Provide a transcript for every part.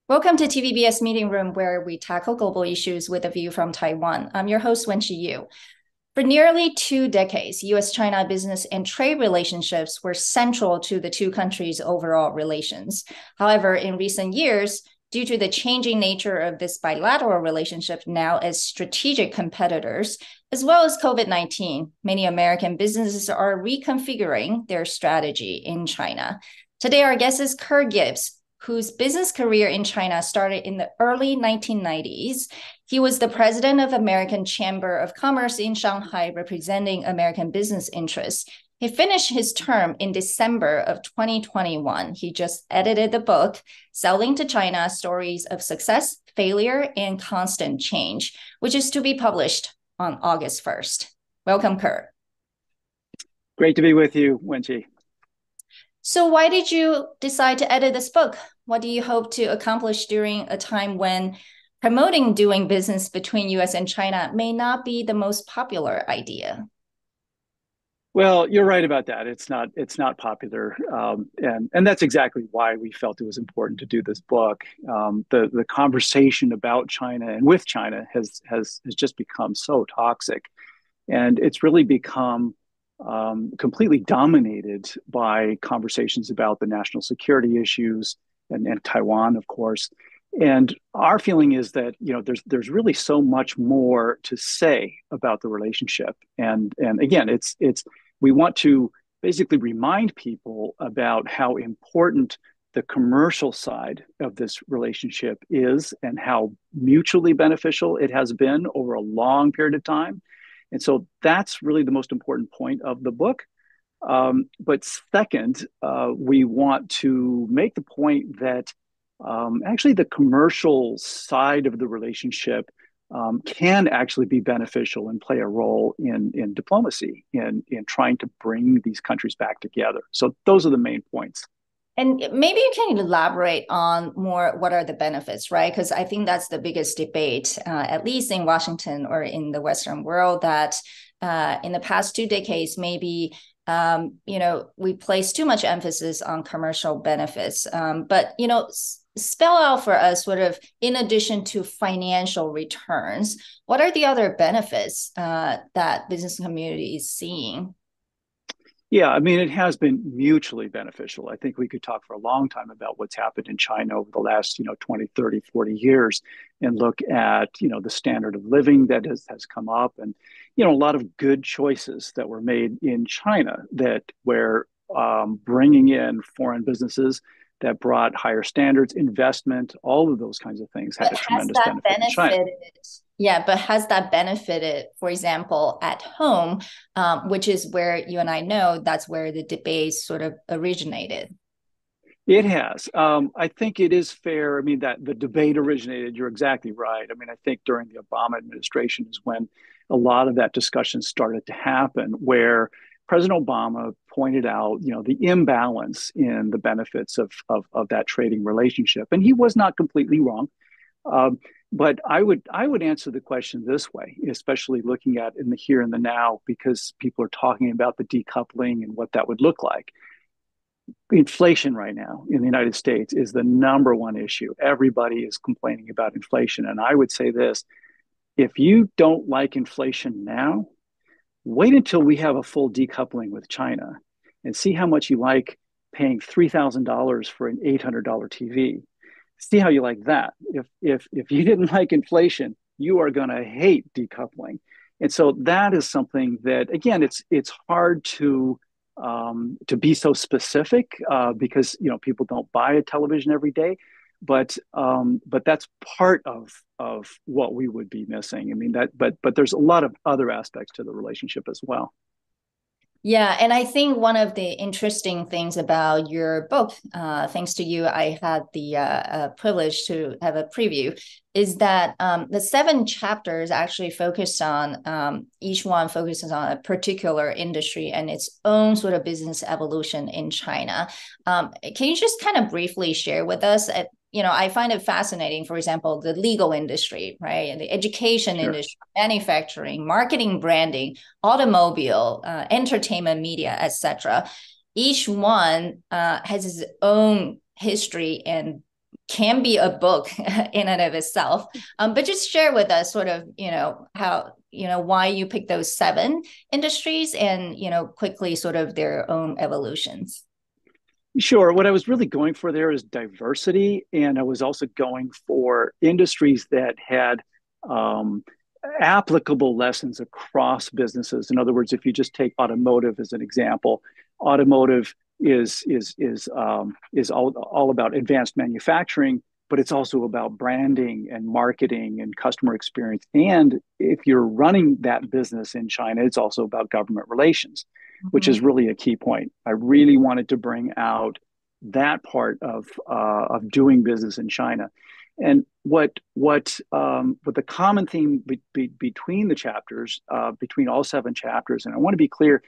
Welcome to TVBS Meeting Room, where we tackle global issues with a view from Taiwan. I'm your host, Wenqi Yu. For nearly 2 decades, US-China business and trade relationships were central to the two countries' overall relations. However, in recent years, due to the changing nature of this bilateral relationship now as strategic competitors, as well as COVID-19, many American businesses are reconfiguring their strategy in China. Today, our guest is Ker Gibbs, whose business career in China started in the early 1990s. He was the president of American Chamber of Commerce in Shanghai, representing American business interests. He finished his term in December of 2021. He just edited the book, Selling to China, Stories of Success, Failure, and Constant Change, which is to be published on August 1st. Welcome, Ker. Great to be with you, Wenqi. So why did you decide to edit this book? What do you hope to accomplish during a time when promoting doing business between US and China may not be the most popular idea? Well, you're right about that. It's not popular, and that's exactly why we felt it was important to do this book. The conversation about China and with China has just become so toxic, and it's really become completely dominated by conversations about the national security issues and Taiwan, of course. And our feeling is that there's really so much more to say about the relationship. And again, it's we want to basically remind people about how important the commercial side of this relationship is and how mutually beneficial it has been over a long period of time. And so that's really the most important point of the book. But second, we want to make the point that actually the commercial side of the relationship can actually be beneficial and play a role in diplomacy, in trying to bring these countries back together. So those are the main points. And maybe you can elaborate on more what are the benefits, right? Because I think that's the biggest debate, at least in Washington or in the Western world, that in the past 2 decades, maybe we place too much emphasis on commercial benefits. But spell out for us sort of, in addition to financial returns, what are the other benefits that business community is seeing? Yeah, I mean, it has been mutually beneficial. I think we could talk for a long time about what's happened in China over the last, 20, 30, 40 years and look at, the standard of living that has come up and, a lot of good choices that were made in China that were bringing in foreign businesses that brought higher standards, investment, all of those kinds of things had But a has tremendous that benefit in China. benefited? Yeah, but has that benefited, for example, at home, which is where you and I know that's where the debate sort of originated? It has. I think it is fair. I mean, that the debate originated, you're exactly right. I mean, I think during the Obama administration is when a lot of that discussion started to happen, where President Obama pointed out, the imbalance in the benefits of that trading relationship. And he was not completely wrong. Um, but I would answer the question this way, especially looking at in the here and the now, because people are talking about the decoupling and what that would look like. Inflation right now in the United States is the number one issue. Everybody is complaining about inflation. And I would say this, if you don't like inflation now, wait until we have a full decoupling with China and see how much you like paying $3,000 for an $800 TV. See how you like that. If you didn't like inflation, you are going to hate decoupling. And so that is something that, again, it's hard to be so specific because people don't buy a television every day, but that's part of what we would be missing. I mean but there's a lot of other aspects to the relationship as well. Yeah, and I think one of the interesting things about your book, thanks to you, I had the privilege to have a preview, is that the 7 chapters actually focus on, each one focuses on a particular industry and its own sort of business evolution in China. Can you just kind of briefly share with us, I find it fascinating, for example, the legal industry, right? And the education Sure. industry, manufacturing, marketing, branding, automobile, entertainment, media, etc. Each one has its own history and can be a book in and of itself. But just share with us sort of, how, why you picked those 7 industries and, quickly sort of their own evolutions. Sure. What I was really going for there is diversity, and I was also going for industries that had um, applicable lessons across businesses. In other words, if you just take automotive as an example, automotive is all about advanced manufacturing, but it's also about branding and marketing and customer experience. And if you're running that business in China, it's also about government relations, which Mm-hmm. is really a key point. I really wanted to bring out that part of doing business in China. And what the common theme between the chapters, between all 7 chapters, and I want to be clear,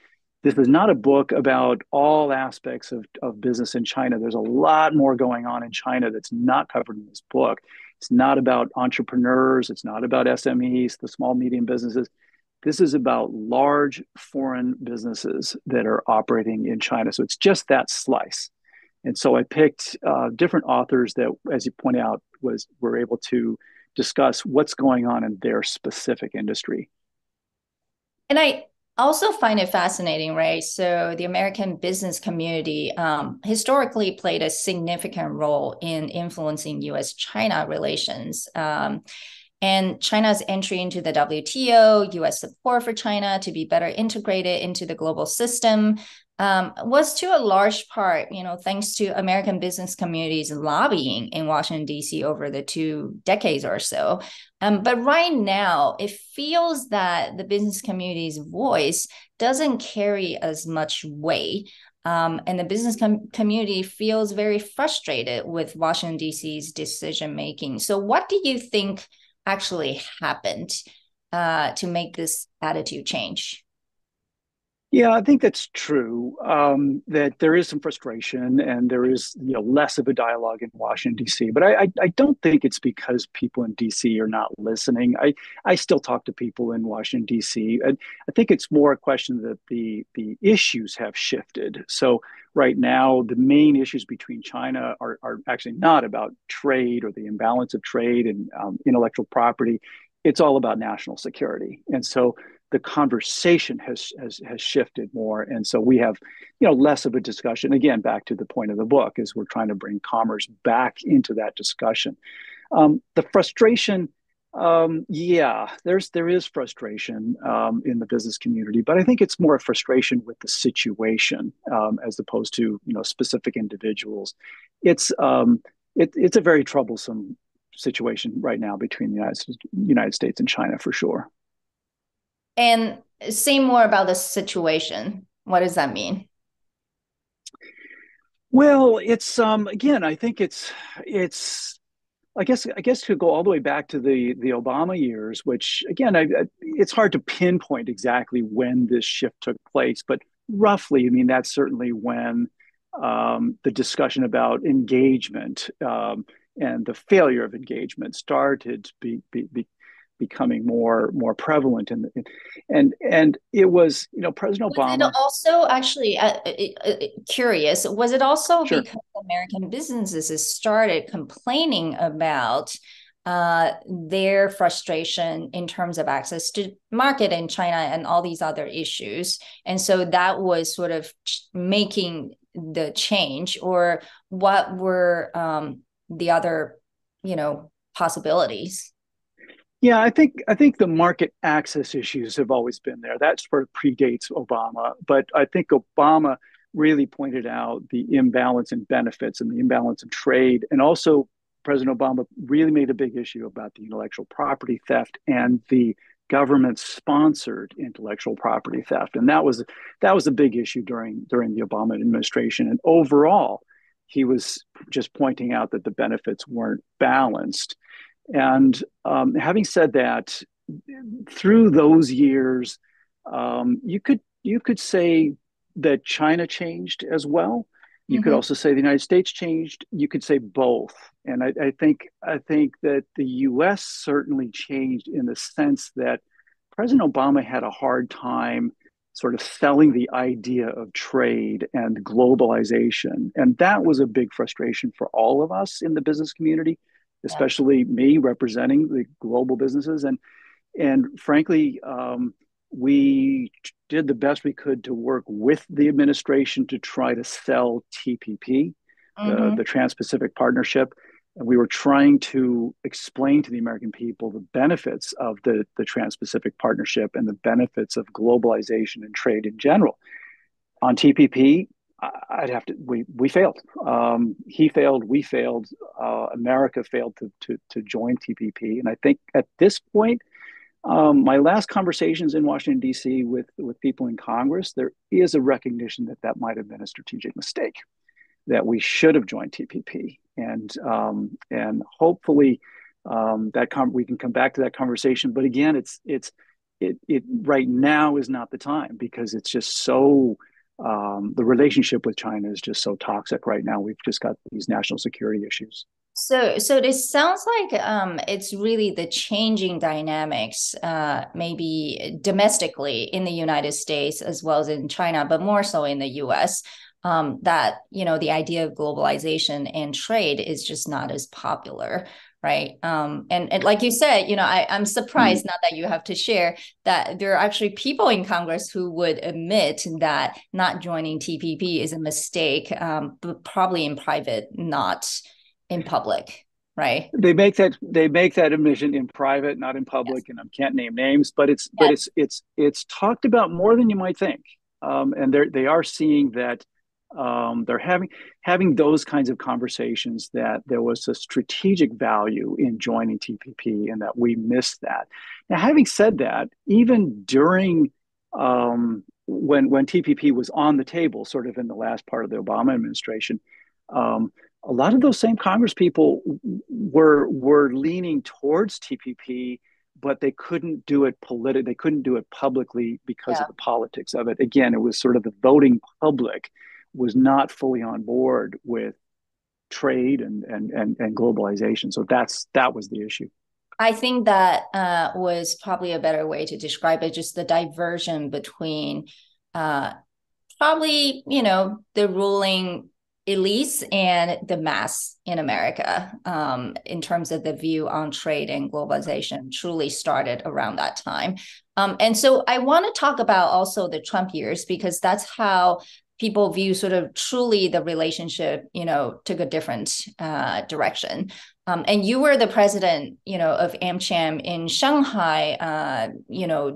this is not a book about all aspects of business in China. There's a lot more going on in China that's not covered in this book. It's not about entrepreneurs. It's not about SMEs, the small, medium businesses. This is about large foreign businesses that are operating in China. So it's just that slice. And so I picked different authors that, as you point out, were able to discuss what's going on in their specific industry. And I also find it fascinating, right? So the American business community historically played a significant role in influencing US-China relations. And China's entry into the WTO, US support for China to be better integrated into the global system, was to a large part, thanks to American business communities lobbying in Washington, D.C. over the 2 decades or so. But right now, it feels that the business community's voice doesn't carry as much weight. And the business community feels very frustrated with Washington, D.C.'s decision making. So, what do you think actually happened to make this attitude change? Yeah, I think that's true. That there is some frustration, and there is less of a dialogue in Washington D.C. But I don't think it's because people in D.C. are not listening. I still talk to people in Washington D.C. And I think it's more a question that the issues have shifted. So right now, the main issues between China are actually not about trade or the imbalance of trade and intellectual property. It's all about national security, and so the conversation has shifted more, and so we have less of a discussion. Again, back to the point of the book, is we're trying to bring commerce back into that discussion. The frustration, yeah, there is frustration in the business community, but I think it's more a frustration with the situation as opposed to specific individuals. It's it's a very troublesome situation right now between the United States and China for sure. And say more about the situation. What does that mean? Well, it's again, I think it's I guess to go all the way back to the Obama years, which again, it's hard to pinpoint exactly when this shift took place, but roughly, I mean, that's certainly when the discussion about engagement and the failure of engagement started to becoming more prevalent and it was President Was it Obama. also actually curious? Was it also Sure. because American businesses started complaining about their frustration in terms of access to market in China and all these other issues, and so that was sort of making the change, or what were the other, possibilities? Yeah, I think the market access issues have always been there. That sort of predates Obama, but I think Obama really pointed out the imbalance in benefits and the imbalance in trade, and also President Obama really made a big issue about the intellectual property theft and the government sponsored intellectual property theft, and that was a big issue during the Obama administration. And overall, he was just pointing out that the benefits weren't balanced. And having said that, through those years, you could say that China changed as well. You could Mm-hmm. also say the United States changed. You could say both. And I think that the U.S. certainly changed in the sense that President Obama had a hard time sort of selling the idea of trade and globalization. And that was a big frustration for all of us in the business community, Yeah. especially me representing the global businesses. And frankly, we did the best we could to work with the administration to try to sell TPP, the Trans-Pacific Partnership. And we were trying to explain to the American people the benefits of the Trans-Pacific Partnership and the benefits of globalization and trade in general. On TPP, we failed. He failed, we failed, America failed to join TPP. And I think at this point, my last conversations in Washington, D.C. with people in Congress, there is a recognition that that might have been a strategic mistake, that we should have joined TPP. And hopefully we can come back to that conversation. But again, it right now is not the time, because it's just so the relationship with China is just so toxic right now. We've just got these national security issues. So this sounds like it's really the changing dynamics, maybe domestically in the United States as well as in China, but more so in the U.S. That the idea of globalization and trade is just not as popular, right? And like you said, I'm surprised not that you have to share that there are actually people in Congress who would admit that not joining TPP is a mistake, but probably in private, not in public, right? They make that admission in private, not in public, Yes. and I can't name names, but Yes. it's talked about more than you might think, and they are seeing that they're having those kinds of conversations, that there was a strategic value in joining TPP and that we missed that. Now, having said that, even during when TPP was on the table, sort of in the last part of the Obama administration. A lot of those same Congress people were leaning towards TPP, but they couldn't do it politically. They couldn't do it publicly because Yeah. of the politics of it. Again, it was sort of the voting public was not fully on board with trade and globalization. So that was the issue. I think that was probably a better way to describe it, just the diversion between uh, probably, the ruling elites and the mass in America, in terms of the view on trade and globalization truly started around that time. And so I want to talk about also the Trump years, because that's how people view sort of truly the relationship, took a different direction. And you were the president, of AMCHAM in Shanghai,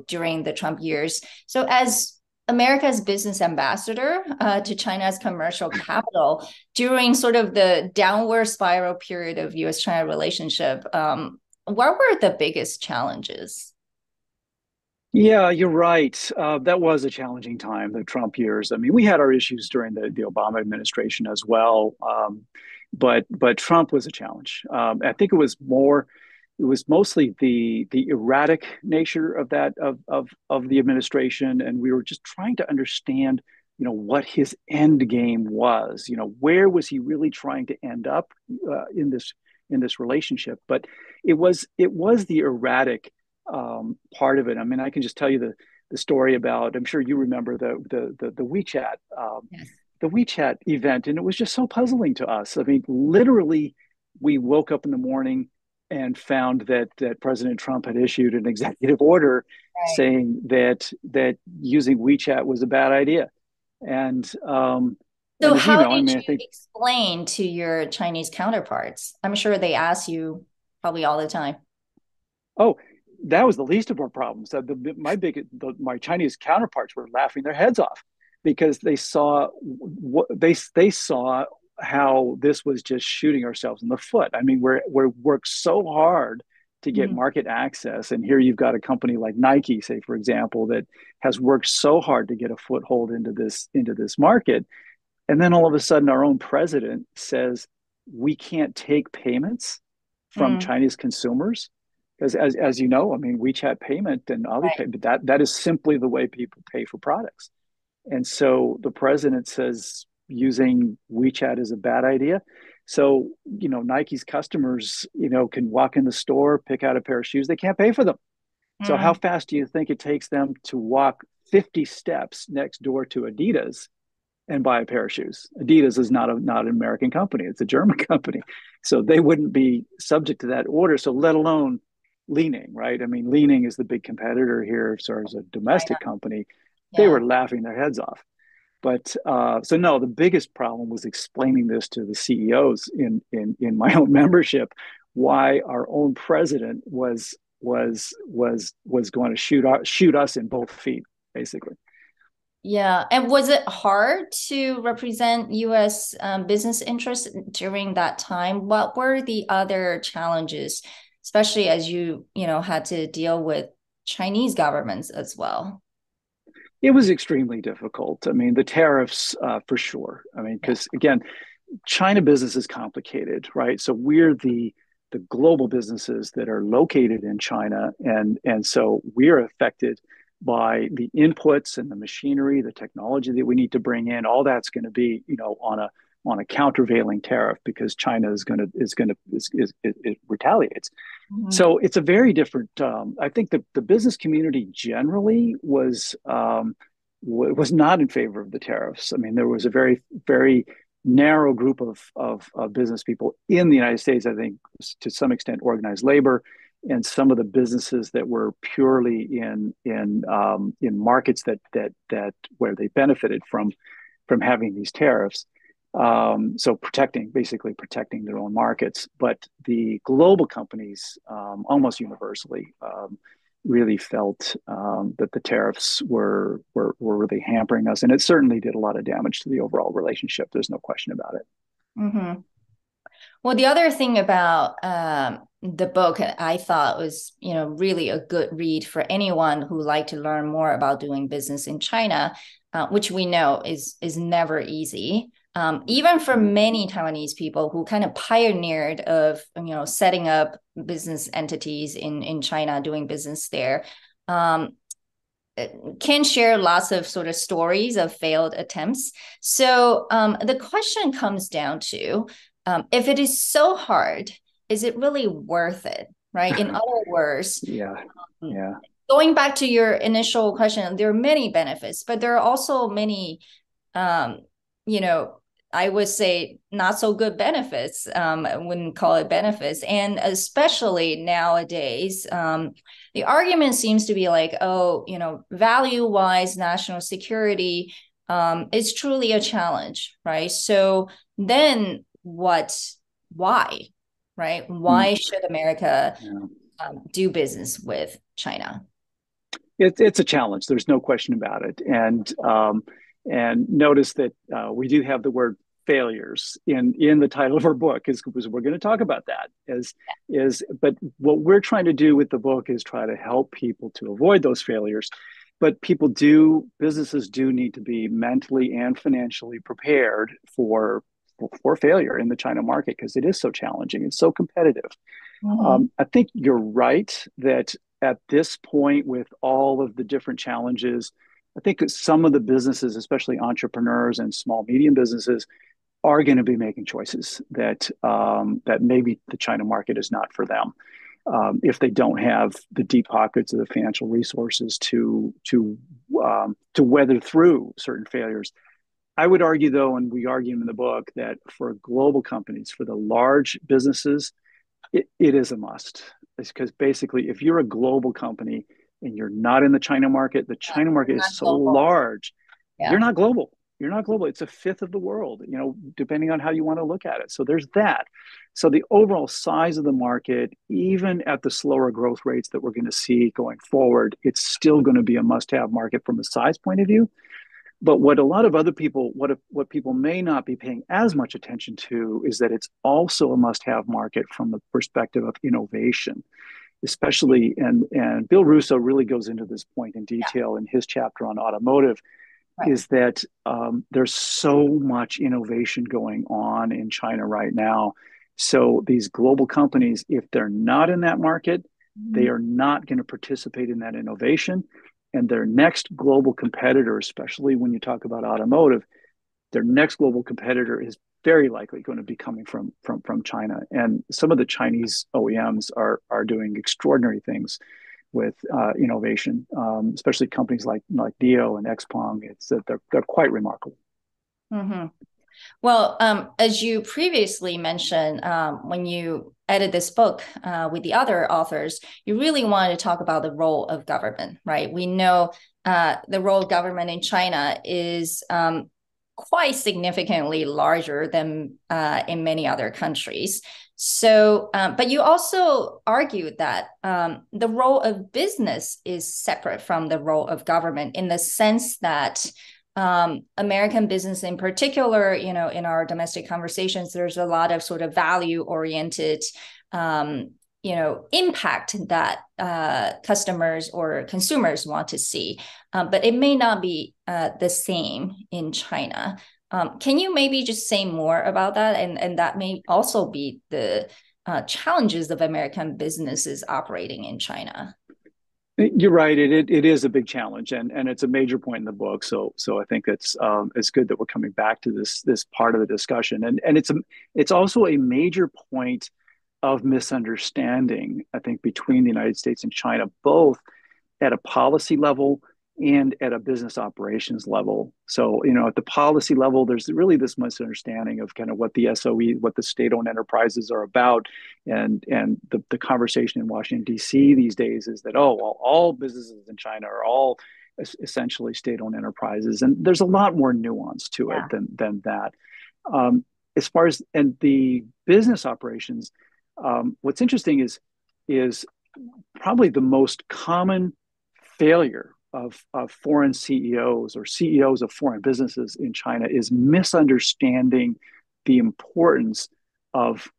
during the Trump years. So as America's business ambassador to China's commercial capital during sort of the downward spiral period of U.S.-China relationship, what were the biggest challenges? Yeah, you're right. That was a challenging time, the Trump years. I mean, we had our issues during the Obama administration as well, but Trump was a challenge. I think it was mostly the erratic nature of of the administration, and we were just trying to understand, what his end game was. Where was he really trying to end up in this relationship? But it was the erratic part of it. I mean, I can just tell you the story about. I'm sure you remember the WeChat Yes. the WeChat event, and it was just so puzzling to us. I mean, literally, we woke up in the morning and found that President Trump had issued an executive order Right. saying that using WeChat was a bad idea. And So as you how know, I did mean, I you think, explain to your Chinese counterparts? I'm sure they ask you probably all the time. oh, that was the least of our problems. My Chinese counterparts were laughing their heads off because they saw how this was just shooting ourselves in the foot. I mean, we're worked so hard to get Mhm. market access, and here you've got a company like Nike, say for example, that has worked so hard to get a foothold into this market, and then all of a sudden, our own president says we can't take payments from Mm. Chinese consumers. Because as you know, I mean, WeChat payment and Right. Alipay, but that is simply the way people pay for products. And so the president says using WeChat is a bad idea. So, Nike's customers, can walk in the store, pick out a pair of shoes, they can't pay for them. So how Mm. fast do you think it takes them to walk 50 steps next door to Adidas and buy a pair of shoes. Adidas is not an American company; it's a German company, so they wouldn't be subject to that order. So, let alone Leaning, right? I mean, Leaning is the big competitor here, as far as a domestic company. They Yeah. were laughing their heads off. But so no, the biggest problem was explaining this to the CEOs in my own membership, why our own president was going to shoot us in both feet, basically. Yeah. And was it hard to represent US business interests during that time? What were the other challenges, especially as you had to deal with Chinese governments as well? It was extremely difficult. I mean, the tariffs, for sure. I mean, Yeah. because again, China business is complicated, right? So we're the global businesses that are located in China, and so we're affected by the inputs and the machinery, the technology that we need to bring in. All that's going to be, on a countervailing tariff because China it retaliates. Mhm. So it's a very different. I think the business community generally was not in favor of the tariffs. I mean, there was a very narrow group of business people in the United States. I think to some extent organized labor, and some of the businesses that were purely in markets that where they benefited from having these tariffs. So basically protecting their own markets. But the global companies, almost universally, really felt that the tariffs were really hampering us, and it certainly did a lot of damage to the overall relationship. There's no question about it. Mhm. Well, the other thing about the book I thought was really a good read for anyone who like to learn more about doing business in China, which we know is never easy. Even for many Taiwanese people who kind of pioneered of setting up business entities in China, doing business there, can share lots of sort of stories of failed attempts. So the question comes down to if it is so hard, is it really worth it? Right. In other words, Yeah, yeah. going back to your initial question, there are many benefits, but there are also many, um, you know, I would say not so good benefits. I wouldn't call it benefits. And especially nowadays, the argument seems to be like, oh, value wise, national security is truly a challenge, right? So then why, right? Mm, Why should America yeah. do business with China? It's a challenge. There's no question about it. And notice that we do have the word failures in the title of our book, is because we're going to talk about that. But what we're trying to do with the book is try to help people to avoid those failures. But businesses do need to be mentally and financially prepared for failure in the China market because it is so challenging. It's so competitive. Mm-hmm. I think you're right that at this point, with all of the different challenges, I think that some of the businesses, especially entrepreneurs and small medium businesses, are going to be making choices that maybe the China market is not for them if they don't have the deep pockets of the financial resources to weather through certain failures. I would argue, though, and we argue in the book, that for global companies, for the large businesses, it is a must. It's because basically, if you're a global company and you're not in the China market is Not so global. large, you're Yeah. not global. You're not global. It's a fifth of the world, depending on how you want to look at it. So there's that. So the overall size of the market, even at the slower growth rates that we're going to see going forward, it's still going to be a must-have market from a size point of view. But what a lot of other people, what people may not be paying as much attention to, is that it's also a must-have market from the perspective of innovation, especially. And Bill Russo really goes into this point in Yeah. detail in his chapter on automotive. Right. Is that there's so much innovation going on in China right now. So these global companies, if they're not in that market, they Mhm. are not going to participate in that innovation. And their next global competitor, especially when you talk about automotive, their next global competitor is very likely going to be coming from China. And some of the Chinese OEMs are doing extraordinary things innovation, especially companies like Neo and Xpeng. It's that they're quite remarkable. Mm-hmm. Well, as you previously mentioned, when you edit this book with the other authors, you really wanted to talk about the role of government, right? We know the role of government in China is quite significantly larger than in many other countries. So, but you also argued that the role of business is separate from the role of government in the sense that American business in particular, in our domestic conversations, there's a lot of sort of value-oriented, impact that customers or consumers want to see, but it may not be the same in China. Can you maybe just say more about that? And that may also be the challenges of American businesses operating in China. You're right. It is a big challenge, and it's a major point in the book. So I think it's good that we're coming back to this part of the discussion, and it's also a major point of misunderstanding, I think, between the United States and China, both at a policy level and at a business operations level. So, at the policy level, there's really this misunderstanding of kind of what the SOE, what the state-owned enterprises are about. And the conversation in Washington, D.C. these days is that, oh, well, all businesses in China are all essentially state-owned enterprises. And there's a lot more nuance to it than that. As far as and the business operations, what's interesting is probably the most common failure of foreign CEOs or CEOs of foreign businesses in China is misunderstanding the importance of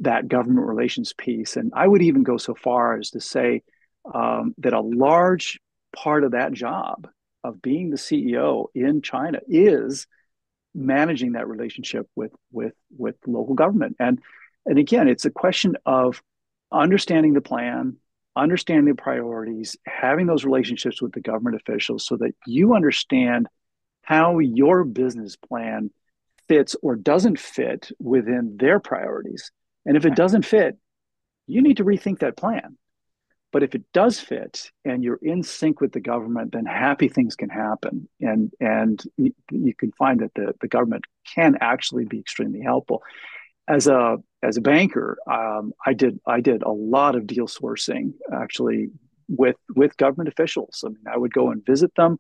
that government relations piece. And I would even go so far as to say that a large part of that job of being the CEO in China is managing that relationship with local government. And again, it's a question of understanding the plan, understanding the priorities, having those relationships with the government officials so that you understand how your business plan fits or doesn't fit within their priorities. And if it doesn't fit, you need to rethink that plan. But if it does fit and you're in sync with the government, then happy things can happen. And you can find that the government can actually be extremely helpful. As a banker, I did a lot of deal sourcing actually with government officials. I mean, I would go and visit them,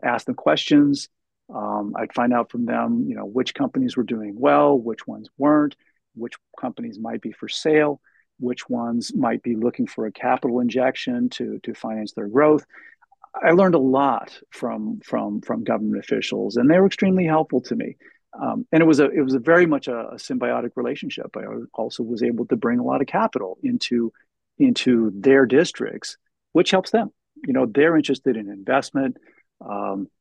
ask them questions. I'd find out from them, which companies were doing well, which ones weren't, which companies might be for sale, which ones might be looking for a capital injection to finance their growth. I learned a lot from government officials, and they were extremely helpful to me. And it was a very much a symbiotic relationship. I also was able to bring a lot of capital into their districts, which helps them. They're interested in investment,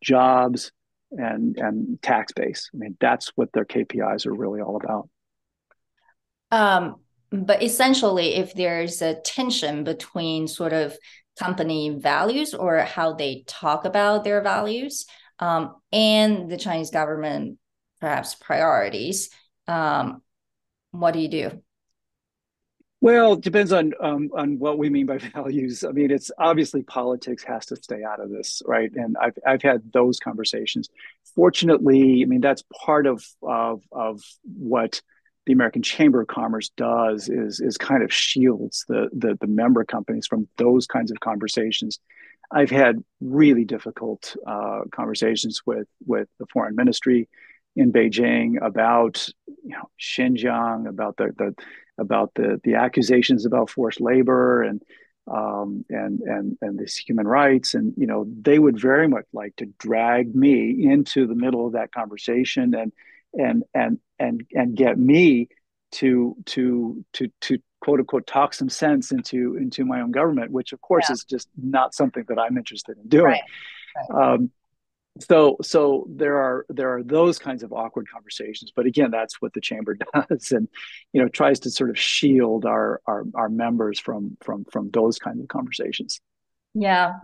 jobs, and tax base. I mean, that's what their KPIs are really all about. But essentially, if there's a tension between sort of company values or how they talk about their values and the Chinese government perhaps priorities, what do you do? Well, it depends on what we mean by values. I mean, it's obviously politics has to stay out of this, right? And I've had those conversations. Fortunately, I mean, that's part of what the American Chamber of Commerce does is kind of shields the member companies from those kinds of conversations. I've had really difficult conversations with the foreign ministry in Beijing about Xinjiang, about the accusations about forced labor and this human rights, and they would very much like to drag me into the middle of that conversation and get me to quote unquote talk some sense into my own government, which of course is just not something that I'm interested in doing. Right. So there are those kinds of awkward conversations, but again, that's what the chamber does, and tries to sort of shield our members from those kinds of conversations. Yeah,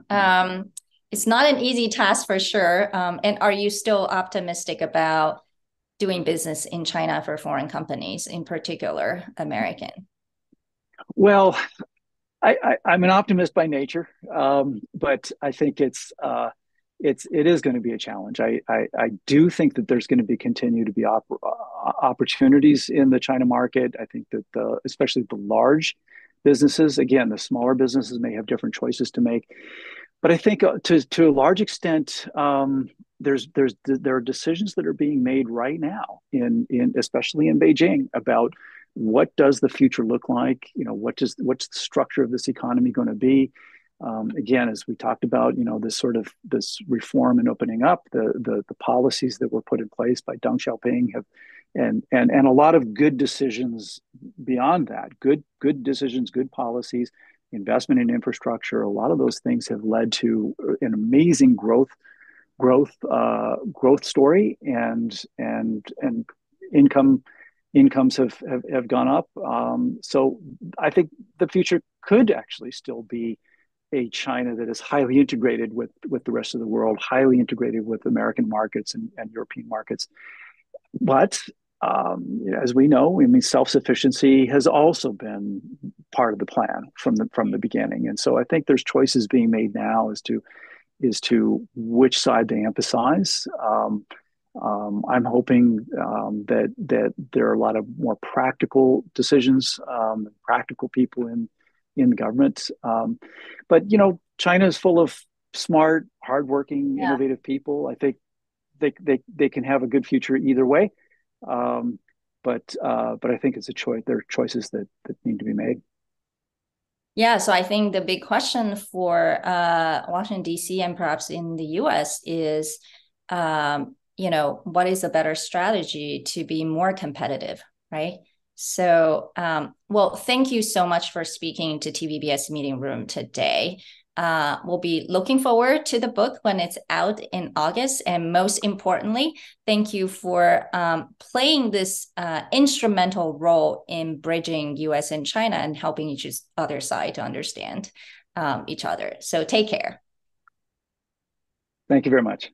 it's not an easy task for sure. And are you still optimistic about doing business in China for foreign companies, in particular American? Well, I'm an optimist by nature, but I think it is going to be a challenge. I do think that there's going to be continue to be opportunities in the China market. I think that especially the large businesses, again, the smaller businesses may have different choices to make, but I think to a large extent, there are decisions that are being made right now in especially in Beijing about what does the future look like. What's the structure of this economy going to be? Again, as we talked about, this reform and opening up, the policies that were put in place by Deng Xiaoping have, and a lot of good decisions beyond that, good decisions, good policies, investment in infrastructure. A lot of those things have led to an amazing growth story, and incomes have gone up. So I think the future could actually still be a China that is highly integrated with the rest of the world, highly integrated with American markets and European markets. But as we know, I mean, self-sufficiency has also been part of the plan from the beginning. And so I think there's choices being made now as to which side they emphasize. I'm hoping that there are a lot of more practical decisions, practical people in the government. But China is full of smart, hardworking, Yeah. innovative people. I think they can have a good future either way. But I think it's a choice. There are choices that need to be made. Yeah, so I think the big question for Washington, D.C. and perhaps in the U.S. is, what is a better strategy to be more competitive, right? So, well, thank you so much for speaking to TVBS Meeting Room today. We'll be looking forward to the book when it's out in August. And most importantly, thank you for playing this instrumental role in bridging US and China and helping each other side to understand each other. So take care. Thank you very much.